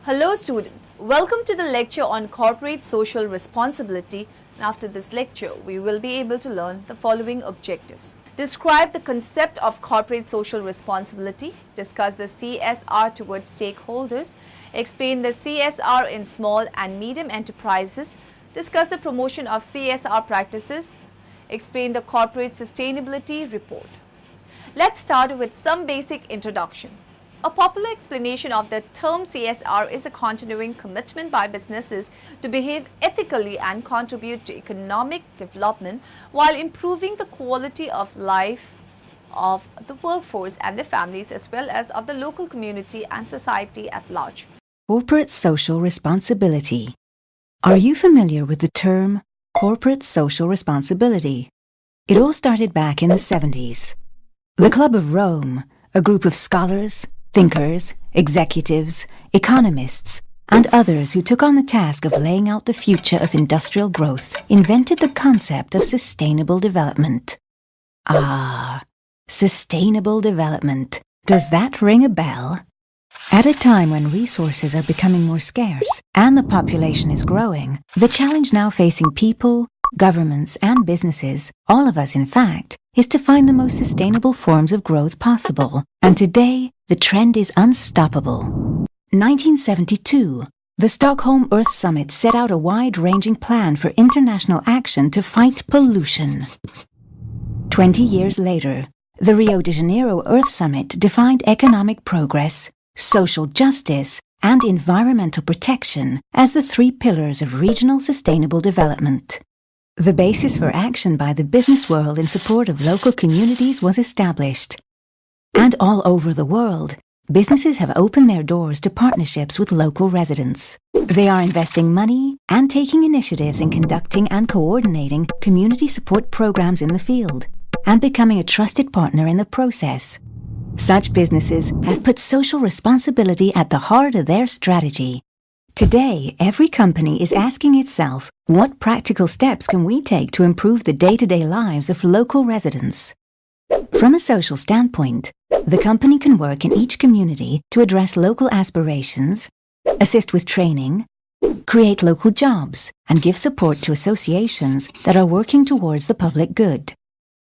Hello students, welcome to the lecture on corporate social responsibility, and after this lecture we will be able to learn the following objectives. Describe the concept of corporate social responsibility, discuss the CSR towards stakeholders, explain the CSR in small and medium enterprises, discuss the promotion of CSR practices, explain the corporate sustainability report. Let's start with some basic introduction. A popular explanation of the term CSR is a continuing commitment by businesses to behave ethically and contribute to economic development while improving the quality of life of the workforce and their families as well as of the local community and society at large. Corporate social responsibility. Are you familiar with the term corporate social responsibility? It all started back in the 70s. The Club of Rome, a group of scholars, thinkers, executives, economists, and others who took on the task of laying out the future of industrial growth, invented the concept of sustainable development. Sustainable development. Does that ring a bell? At a time when resources are becoming more scarce and the population is growing, the challenge now facing people, governments, and businesses, all of us in fact, is to find the most sustainable forms of growth possible. And today, the trend is unstoppable. 1972, the Stockholm Earth Summit set out a wide-ranging plan for international action to fight pollution. 20 years later, the Rio de Janeiro Earth Summit defined economic progress, social justice, and environmental protection as the three pillars of regional sustainable development. The basis for action by the business world in support of local communities was established. And all over the world, businesses have opened their doors to partnerships with local residents. They are investing money and taking initiatives in conducting and coordinating community support programs in the field, and becoming a trusted partner in the process. Such businesses have put social responsibility at the heart of their strategy. Today, every company is asking itself, what practical steps can we take to improve the day-to-day lives of local residents? From a social standpoint, the company can work in each community to address local aspirations, assist with training, create local jobs, and give support to associations that are working towards the public good.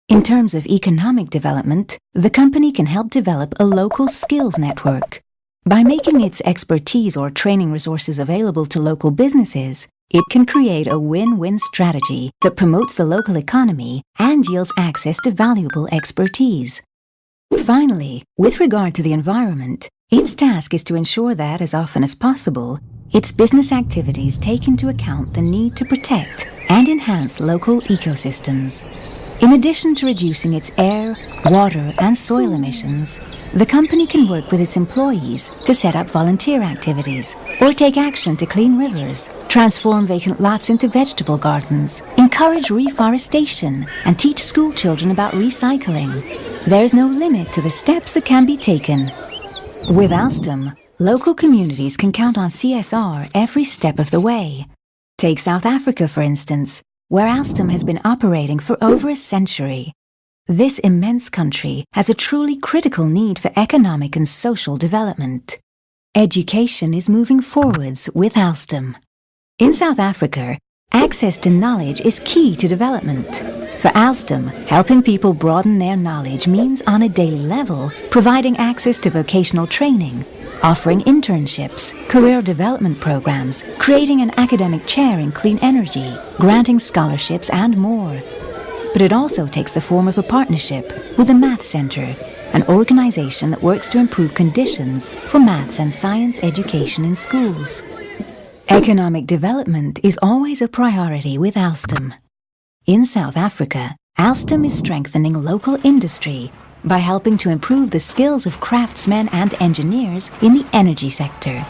In terms of economic development, the company can help develop a local skills network. By making its expertise or training resources available to local businesses, it can create a win-win strategy that promotes the local economy and yields access to valuable expertise. Finally, with regard to the environment, its task is to ensure that, as often as possible, its business activities take into account the need to protect and enhance local ecosystems. In addition to reducing its air, water, and soil emissions, the company can work with its employees to set up volunteer activities or take action to clean rivers, transform vacant lots into vegetable gardens, encourage reforestation, and teach school children about recycling. There's no limit to the steps that can be taken. With Alstom, local communities can count on CSR every step of the way. Take South Africa, for instance, where Alstom has been operating for over a century. This immense country has a truly critical need for economic and social development. Education is moving forwards with Alstom. In South Africa, access to knowledge is key to development. For Alstom, helping people broaden their knowledge means on a daily level providing access to vocational training, offering internships, career development programs, creating an academic chair in clean energy, granting scholarships, and more. But it also takes the form of a partnership with the Math Center, an organization that works to improve conditions for maths and science education in schools. Economic development is always a priority with Alstom. In South Africa, Alstom is strengthening local industry by helping to improve the skills of craftsmen and engineers in the energy sector.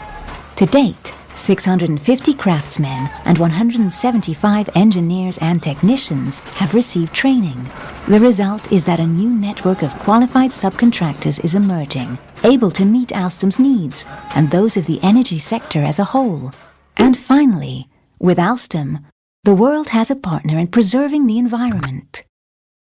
To date, 650 craftsmen and 175 engineers and technicians have received training. The result is that a new network of qualified subcontractors is emerging, able to meet Alstom's needs and those of the energy sector as a whole. And finally, with Alstom, the world has a partner in preserving the environment.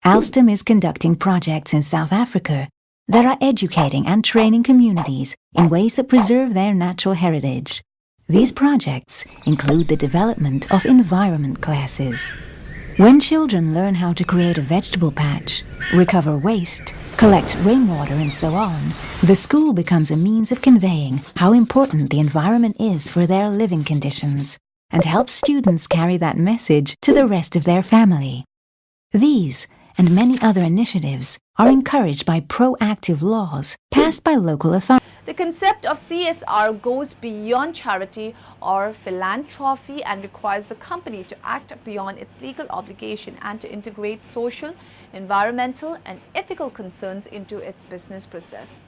Alstom is conducting projects in South Africa that are educating and training communities in ways that preserve their natural heritage, These projects include the development of environment classes. When children learn how to create a vegetable patch, recover waste, collect rainwater and so on, the school becomes a means of conveying how important the environment is for their living conditions and helps students carry that message to the rest of their family. These and many other initiatives are encouraged by proactive laws passed by local authorities. The concept of CSR goes beyond charity or philanthropy and requires the company to act beyond its legal obligation and to integrate social, environmental, and ethical concerns into its business process.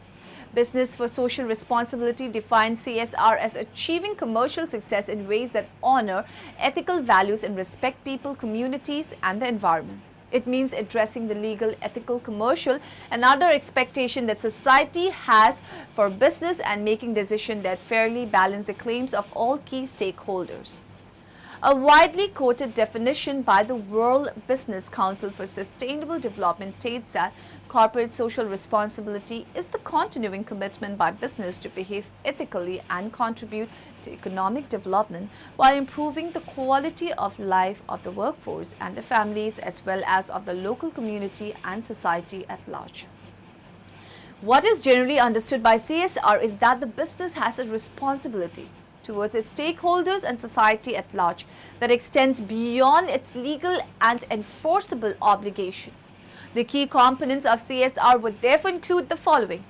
Business for Social Responsibility defines CSR as achieving commercial success in ways that honor ethical values and respect people, communities, and the environment. It means addressing the legal, ethical, commercial, and other expectations that society has for business and making decisions that fairly balance the claims of all key stakeholders. A widely quoted definition by the World Business Council for Sustainable Development states that corporate social responsibility is the continuing commitment by business to behave ethically and contribute to economic development while improving the quality of life of the workforce and the families as well as of the local community and society at large. What is generally understood by CSR is that the business has a responsibility towards its stakeholders and society at large that extends beyond its legal and enforceable obligation. The key components of CSR would therefore include the following: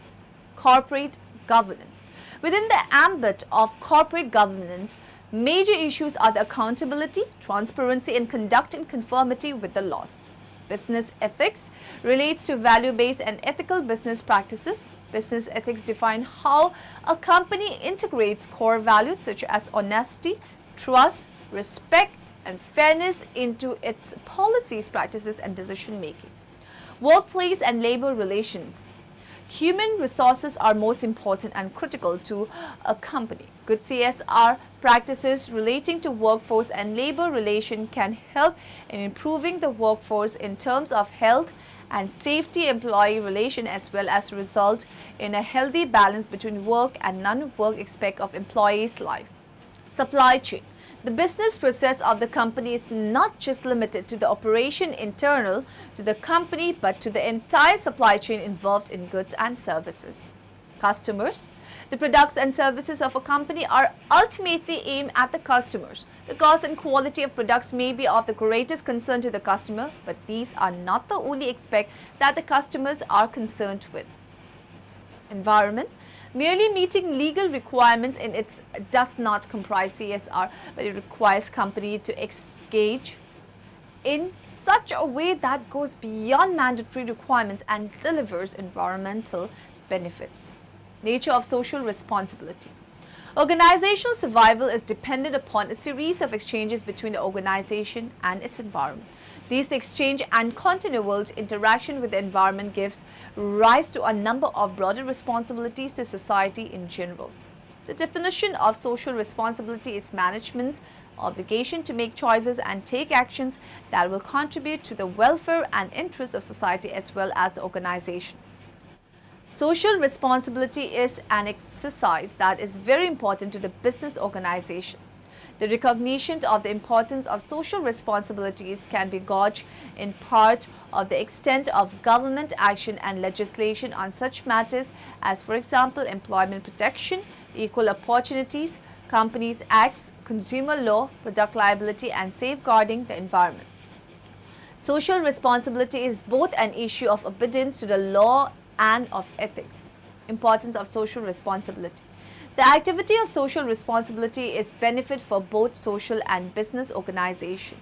corporate governance. Within the ambit of corporate governance, major issues are the accountability, transparency, and conduct in conformity with the laws. Business ethics relates to value-based and ethical business practices. Business ethics define how a company integrates core values such as honesty, trust, respect, and fairness into its policies, practices, and decision-making. Workplace and labor relations. Human resources are most important and critical to a company. Good CSR practices relating to workforce and labor relation can help in improving the workforce in terms of health and safety, employee relation, as well as result in a healthy balance between work and non-work aspect of employees' life. Supply chain. The business process of the company is not just limited to the operation internal to the company, but to the entire supply chain involved in goods and services. Customers. The products and services of a company are ultimately aimed at the customers. The cost and quality of products may be of the greatest concern to the customer, but these are not the only aspect that the customers are concerned with. Environment. Merely meeting legal requirements in its does not comprise CSR, but it requires company to engage in such a way that goes beyond mandatory requirements and delivers environmental benefits. Nature of social responsibility. Organizational survival is dependent upon a series of exchanges between the organization and its environment. These exchange and continual interaction with the environment gives rise to a number of broader responsibilities to society in general. The definition of social responsibility is management's obligation to make choices and take actions that will contribute to the welfare and interests of society as well as the organization. Social responsibility is an exercise that is very important to the business organization. The recognition of the importance of social responsibilities can be gauged in part of the extent of government action and legislation on such matters as, for example, employment protection, equal opportunities, companies acts, consumer law, product liability, and safeguarding the environment. Social responsibility is both an issue of obedience to the law and of ethics. Importance of social responsibility. The activity of social responsibility is benefit for both social and business organization.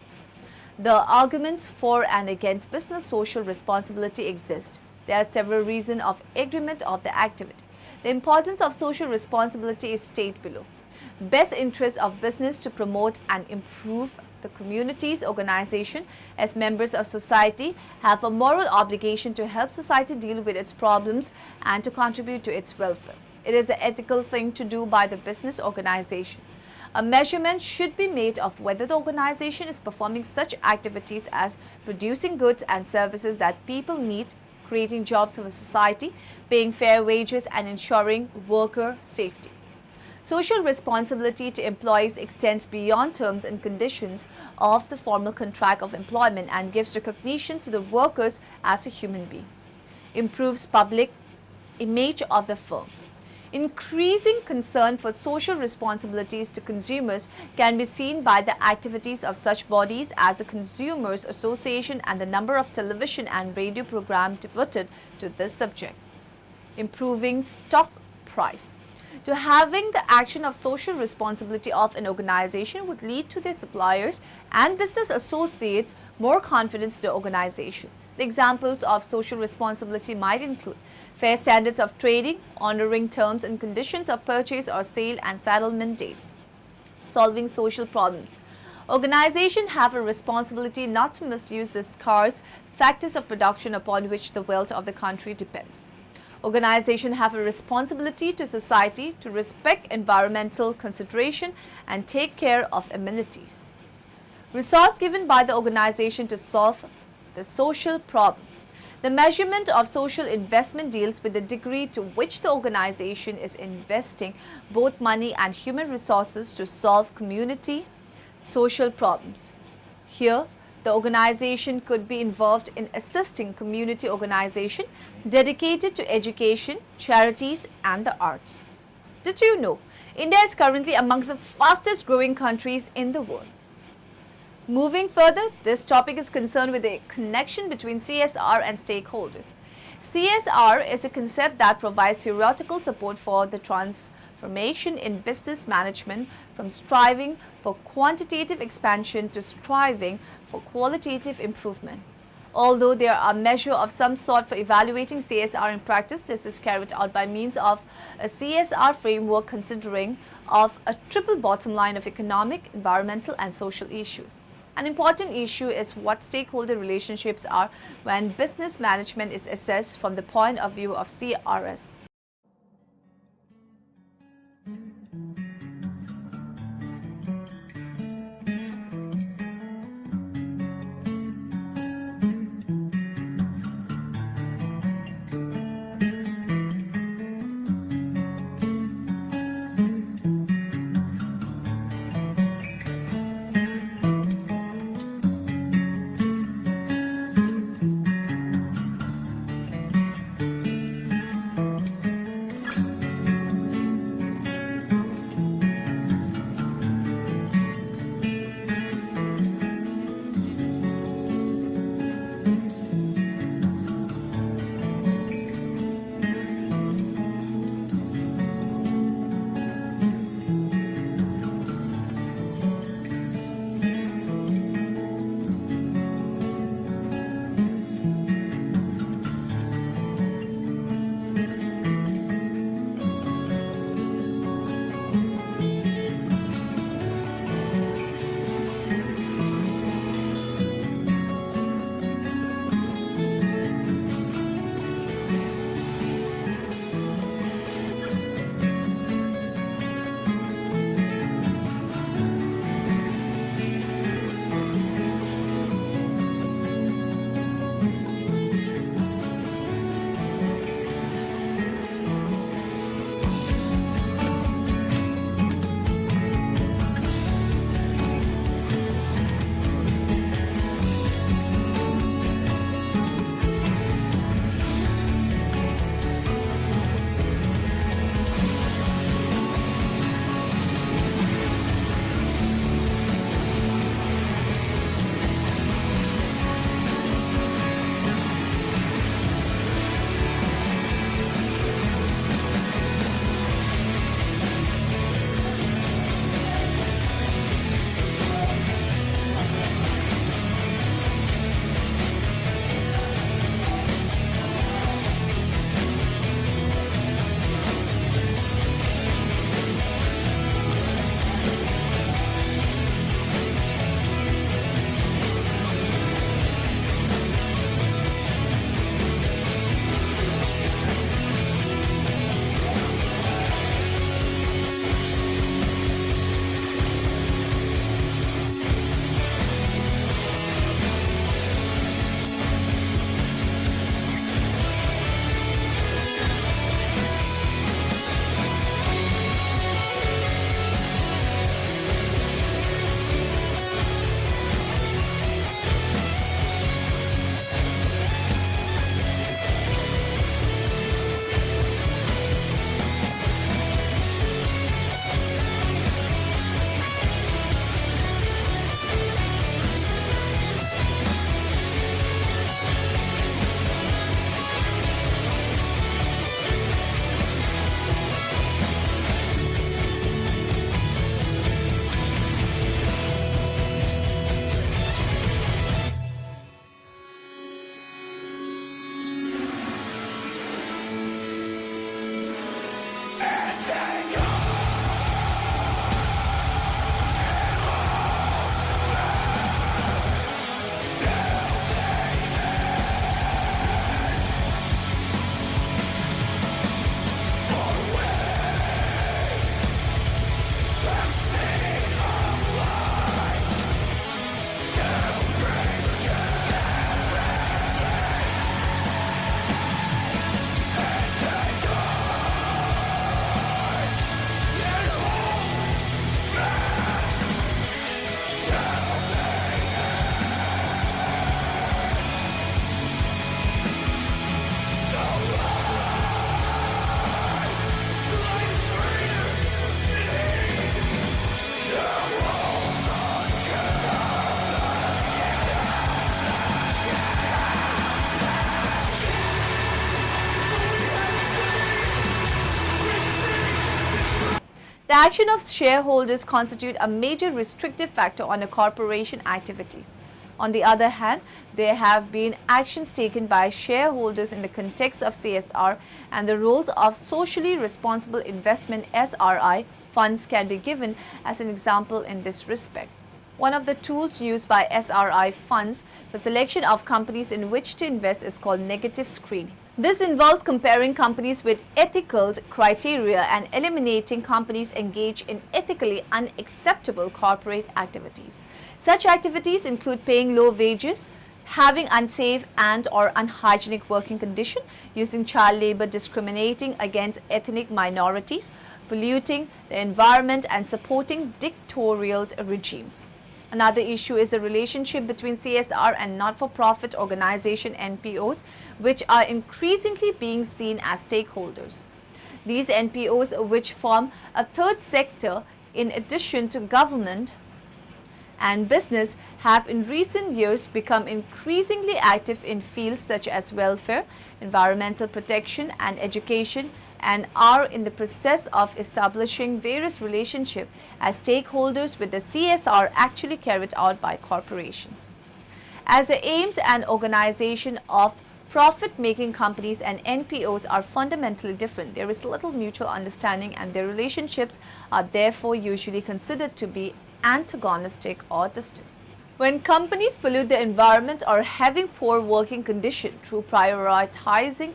The arguments for and against business social responsibility exist. There are several reasons of agreement of the activity. The importance of social responsibility is stated below. Best interest of business to promote and improve the community's organization as members of society have a moral obligation to help society deal with its problems and to contribute to its welfare. It is an ethical thing to do by the business organization. A measurement should be made of whether the organization is performing such activities as producing goods and services that people need, creating jobs for society, paying fair wages, and ensuring worker safety. Social responsibility to employees extends beyond terms and conditions of the formal contract of employment and gives recognition to the workers as a human being. Improves public image of the firm. Increasing concern for social responsibilities to consumers can be seen by the activities of such bodies as the Consumers Association and the number of television and radio programs devoted to this subject. Improving stock price. To having the action of social responsibility of an organization would lead to their suppliers and business associates more confidence to the organization. The examples of social responsibility might include fair standards of trading, honoring terms and conditions of purchase or sale and settlement dates, solving social problems. Organizations have a responsibility not to misuse the scarce factors of production upon which the wealth of the country depends. Organizations have a responsibility to society to respect environmental consideration and take care of amenities. Resource given by the organization to solve the social problem. The measurement of social investment deals with the degree to which the organization is investing both money and human resources to solve community social problems. Here, the organization could be involved in assisting community organizations dedicated to education, charities, and the arts. Did you know India is currently amongst the fastest growing countries in the world? Moving further, this topic is concerned with the connection between CSR and stakeholders. CSR is a concept that provides theoretical support for the transformation in business management from striving for quantitative expansion to striving for qualitative improvement. Although there are measures of some sort for evaluating CSR in practice, this is carried out by means of a CSR framework considering of a triple bottom line of economic, environmental and social issues. An important issue is what stakeholder relationships are when business management is assessed from the point of view of CRS. The action of shareholders constitute a major restrictive factor on a corporation activities. On the other hand, there have been actions taken by shareholders in the context of CSR, and the roles of socially responsible investment (SRI) funds can be given as an example in this respect. One of the tools used by SRI funds for selection of companies in which to invest is called negative screening. This involves comparing companies with ethical criteria and eliminating companies engaged in ethically unacceptable corporate activities. Such activities include paying low wages, having unsafe and/or unhygienic working conditions, using child labor, discriminating against ethnic minorities, polluting the environment, and supporting dictatorial regimes. Another issue is the relationship between CSR and not-for-profit organization NPOs, which are increasingly being seen as stakeholders. These NPOs, which form a third sector in addition to government and business, have in recent years become increasingly active in fields such as welfare, environmental protection, and education, and are in the process of establishing various relationships as stakeholders with the CSR actually carried out by corporations. As the aims and organization of profit-making companies and NPOs are fundamentally different, there is little mutual understanding, and their relationships are therefore usually considered to be antagonistic or distant. When companies pollute the environment or having poor working conditions through prioritizing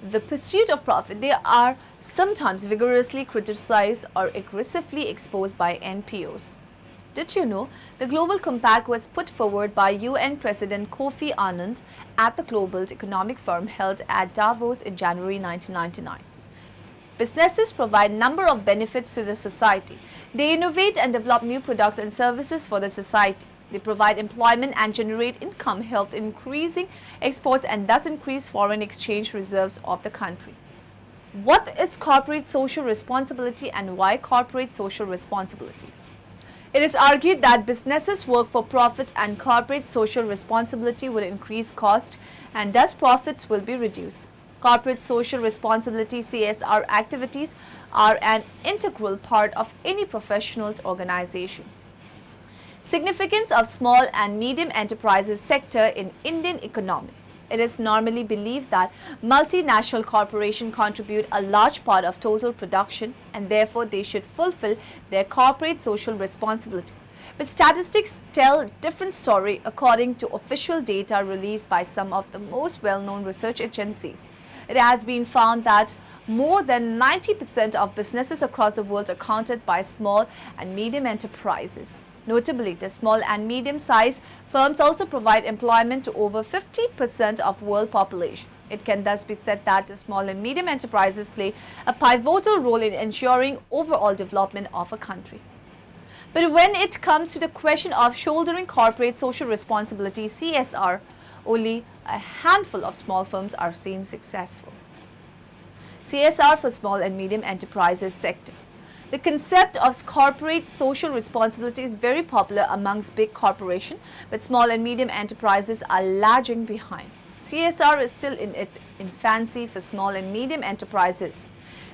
the pursuit of profit, they are sometimes vigorously criticized or aggressively exposed by NPOs. Did you know the Global Compact was put forward by UN President Kofi Annan at the Global Economic Forum held at Davos in January 1999? Businesses provide a number of benefits to the society. They innovate and develop new products and services for the society. They provide employment and generate income, help increasing exports, and thus increase foreign exchange reserves of the country. What is corporate social responsibility and why corporate social responsibility? It is argued that businesses work for profit and corporate social responsibility will increase cost and thus profits will be reduced. Corporate social responsibility (CSR) activities are an integral part of any professional organization. Significance of small and medium enterprises sector in Indian economy. It is normally believed that multinational corporations contribute a large part of total production and therefore they should fulfill their corporate social responsibility. But statistics tell a different story according to official data released by some of the most well-known research agencies. It has been found that more than 90% of businesses across the world are counted by small and medium enterprises. Notably, the small and medium-sized firms also provide employment to over 50% of world population. It can thus be said that the small and medium enterprises play a pivotal role in ensuring overall development of a country. But when it comes to the question of shouldering corporate social responsibility (CSR), only a handful of small firms are seen successful. CSR for small and medium enterprises sector. The concept of corporate social responsibility is very popular amongst big corporations, but small and medium enterprises are lagging behind. CSR is still in its infancy for small and medium enterprises.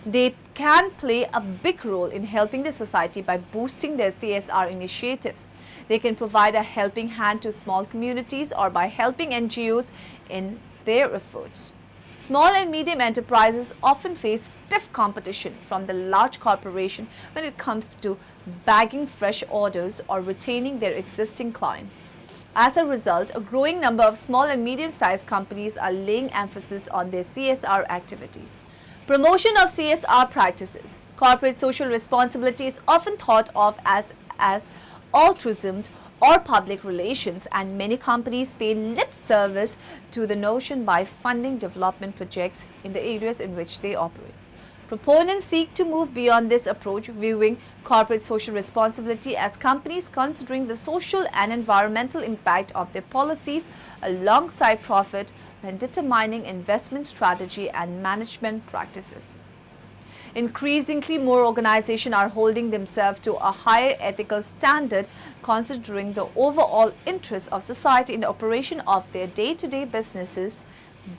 They can play a big role in helping the society by boosting their CSR initiatives. They can provide a helping hand to small communities or by helping NGOs in their efforts. Small and medium enterprises often face stiff competition from the large corporation when it comes to bagging fresh orders or retaining their existing clients. As a result, a growing number of small and medium-sized companies are laying emphasis on their CSR activities. Promotion of CSR practices. Corporate social responsibility is often thought of as altruism or public relations, and many companies pay lip service to the notion by funding development projects in the areas in which they operate. Proponents seek to move beyond this approach, viewing corporate social responsibility as companies considering the social and environmental impact of their policies alongside profit when determining investment strategy and management practices. Increasingly more organizations are holding themselves to a higher ethical standard, considering the overall interests of society in the operation of their day-to-day businesses,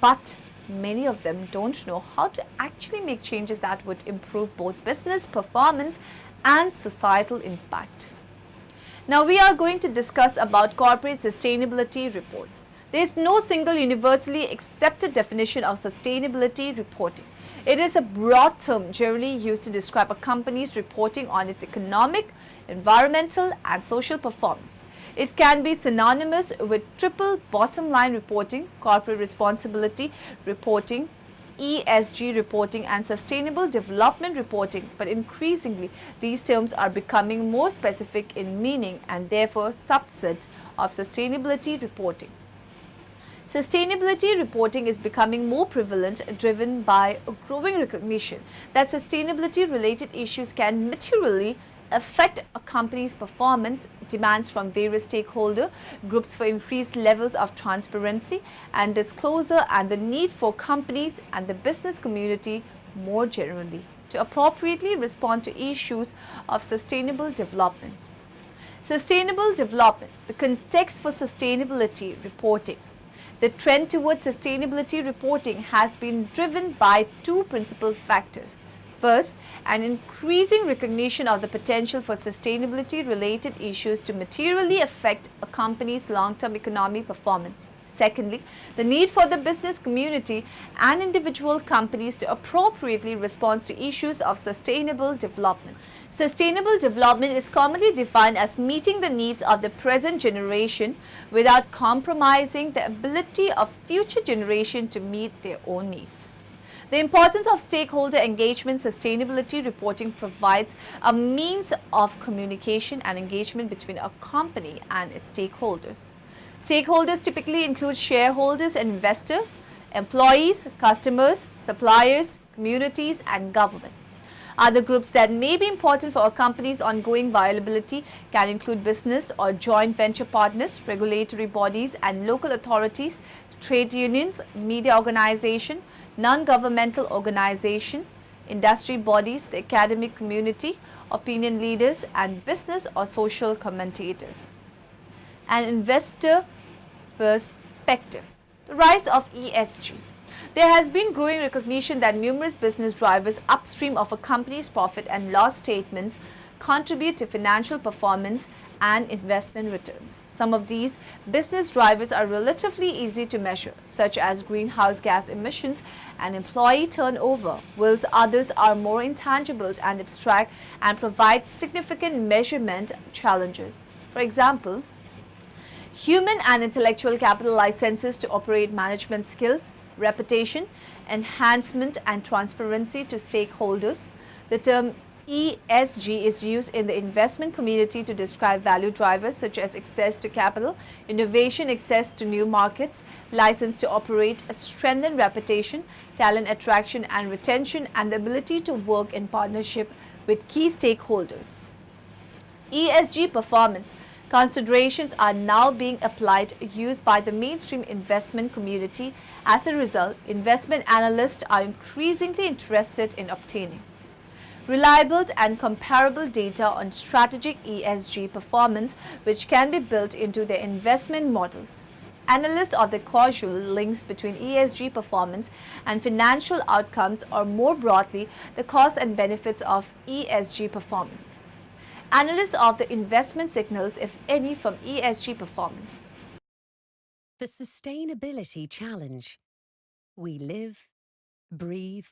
but many of them don't know how to actually make changes that would improve both business performance and societal impact. Now we are going to discuss about corporate sustainability report. There is no single universally accepted definition of sustainability reporting. It is a broad term generally used to describe a company's reporting on its economic, environmental, and social performance. It can be synonymous with triple bottom line reporting, corporate responsibility reporting, ESG reporting, and sustainable development reporting, but increasingly these terms are becoming more specific in meaning and therefore subsets of sustainability reporting. Sustainability reporting is becoming more prevalent, driven by a growing recognition that sustainability-related issues can materially affect a company's performance. Demands from various stakeholder groups for increased levels of transparency and disclosure, and the need for companies and the business community more generally to appropriately respond to issues of sustainable development. Sustainable development, the context for sustainability reporting. The trend towards sustainability reporting has been driven by two principal factors. First, an increasing recognition of the potential for sustainability-related issues to materially affect a company's long-term economic performance. Secondly, the need for the business community and individual companies to appropriately respond to issues of sustainable development. Sustainable development is commonly defined as meeting the needs of the present generation without compromising the ability of future generations to meet their own needs. The importance of stakeholder engagement. Sustainability reporting provides a means of communication and engagement between a company and its stakeholders. Stakeholders typically include shareholders and investors, employees, customers, suppliers, communities, and government. Other groups that may be important for a company's ongoing viability can include business or joint venture partners, regulatory bodies and local authorities, trade unions, media organization, non-governmental organization, industry bodies, the academic community, opinion leaders, and business or social commentators. An investor perspective. The rise of ESG. There has been growing recognition that numerous business drivers upstream of a company's profit and loss statements contribute to financial performance and investment returns. Some of these business drivers are relatively easy to measure, such as greenhouse gas emissions and employee turnover, whilst others are more intangible and abstract and provide significant measurement challenges. For example, human and intellectual capital licenses to operate, management skills, reputation, enhancement, and transparency to stakeholders. The term ESG is used in the investment community to describe value drivers such as access to capital, innovation, access to new markets, license to operate, a strengthened reputation, talent attraction and retention, and the ability to work in partnership with key stakeholders. ESG performance considerations are now being used by the mainstream investment community. As a result, investment analysts are increasingly interested in obtaining reliable and comparable data on strategic ESG performance, which can be built into their investment models. Analysts are the causal links between ESG performance and financial outcomes, or more broadly, the costs and benefits of ESG performance. Analysts of the investment signals, if any, from ESG performance. The Sustainability Challenge. We live breathe,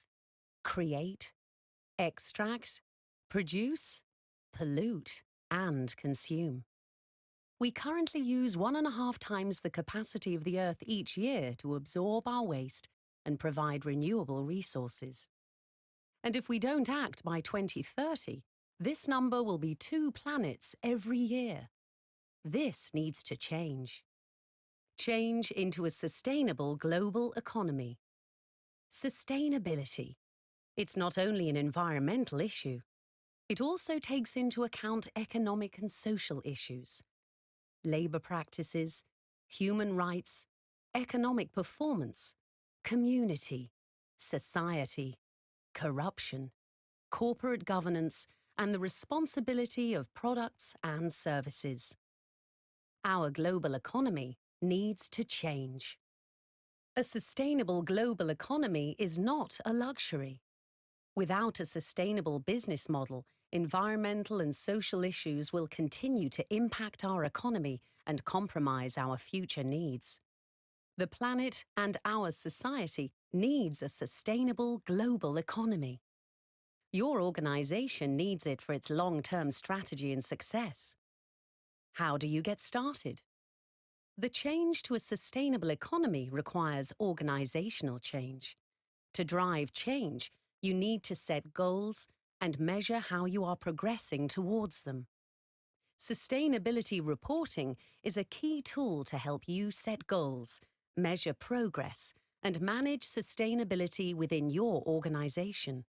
create, extract, produce, pollute, and consume. We currently use 1.5 times the capacity of the Earth each year to absorb our waste and provide renewable resources. And if we don't act by 2030, this number will be 2 planets every year. This needs to change. Change into a sustainable global economy. Sustainability. It's not only an environmental issue, it also takes into account economic and social issues. Labour practices, human rights, economic performance, community, society, corruption, corporate governance, and the responsibility of products and services. Our global economy needs to change. A sustainable global economy is not a luxury. Without a sustainable business model, environmental and social issues will continue to impact our economy and compromise our future needs. The planet and our society needs a sustainable global economy. Your organization needs it for its long-term strategy and success. How do you get started? The change to a sustainable economy requires organizational change. To drive change, you need to set goals and measure how you are progressing towards them. Sustainability reporting is a key tool to help you set goals, measure progress, and manage sustainability within your organization.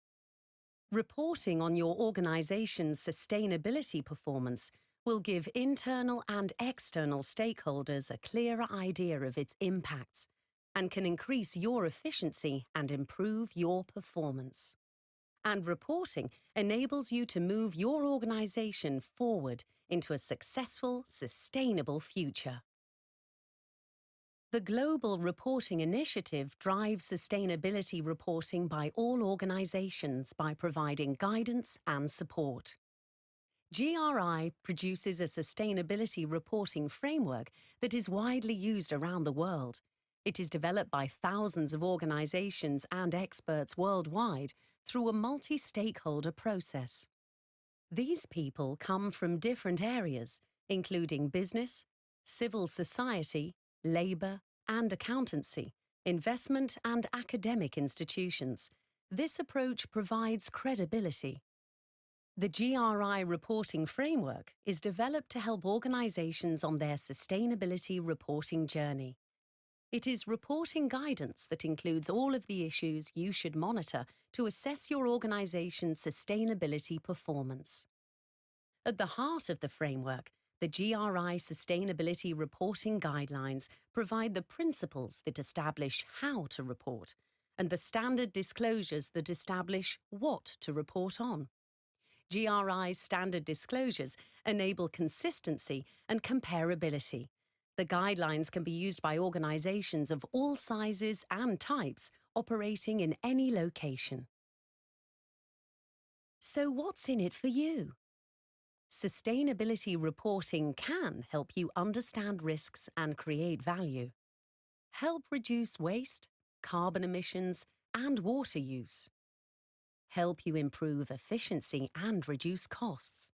Reporting on your organization's sustainability performance will give internal and external stakeholders a clearer idea of its impacts and can increase your efficiency and improve your performance. And reporting enables you to move your organization forward into a successful, sustainable future. The Global Reporting Initiative drives sustainability reporting by all organizations by providing guidance and support. GRI produces a sustainability reporting framework that is widely used around the world. It is developed by thousands of organizations and experts worldwide through a multi-stakeholder process. These people come from different areas, including business, civil society, labour and accountancy, investment and academic institutions. This approach provides credibility. The GRI reporting framework is developed to help organizations on their sustainability reporting journey. It is reporting guidance that includes all of the issues you should monitor to assess your organization's sustainability performance. At the heart of the framework, the GRI Sustainability Reporting Guidelines provide the principles that establish how to report and the standard disclosures that establish what to report on. GRI's standard disclosures enable consistency and comparability. The guidelines can be used by organizations of all sizes and types operating in any location. So what's in it for you? Sustainability reporting can help you understand risks and create value, help reduce waste, carbon emissions, and water use, help you improve efficiency and reduce costs,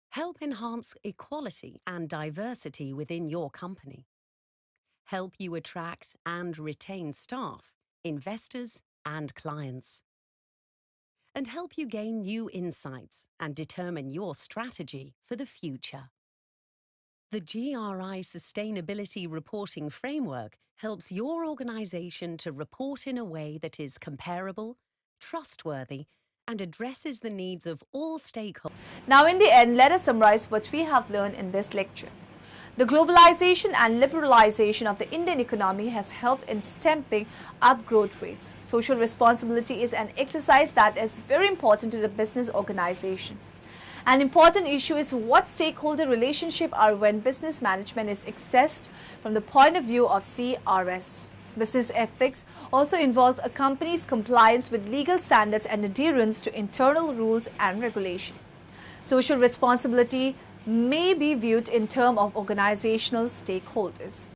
help enhance equality and diversity within your company, help you attract and retain staff, investors, and clients, and help you gain new insights and determine your strategy for the future. The GRI Sustainability Reporting Framework helps your organization to report in a way that is comparable, trustworthy, and addresses the needs of all stakeholders. Now, in the end, let us summarize what we have learned in this lecture. The globalization and liberalization of the Indian economy has helped in stemming up growth rates. Social responsibility is an exercise that is very important to the business organization. An important issue is what stakeholder relationship are when business management is assessed from the point of view of CRS. Business ethics also involves a company's compliance with legal standards and adherence to internal rules and regulation. Social responsibility may be viewed in terms of organizational stakeholders.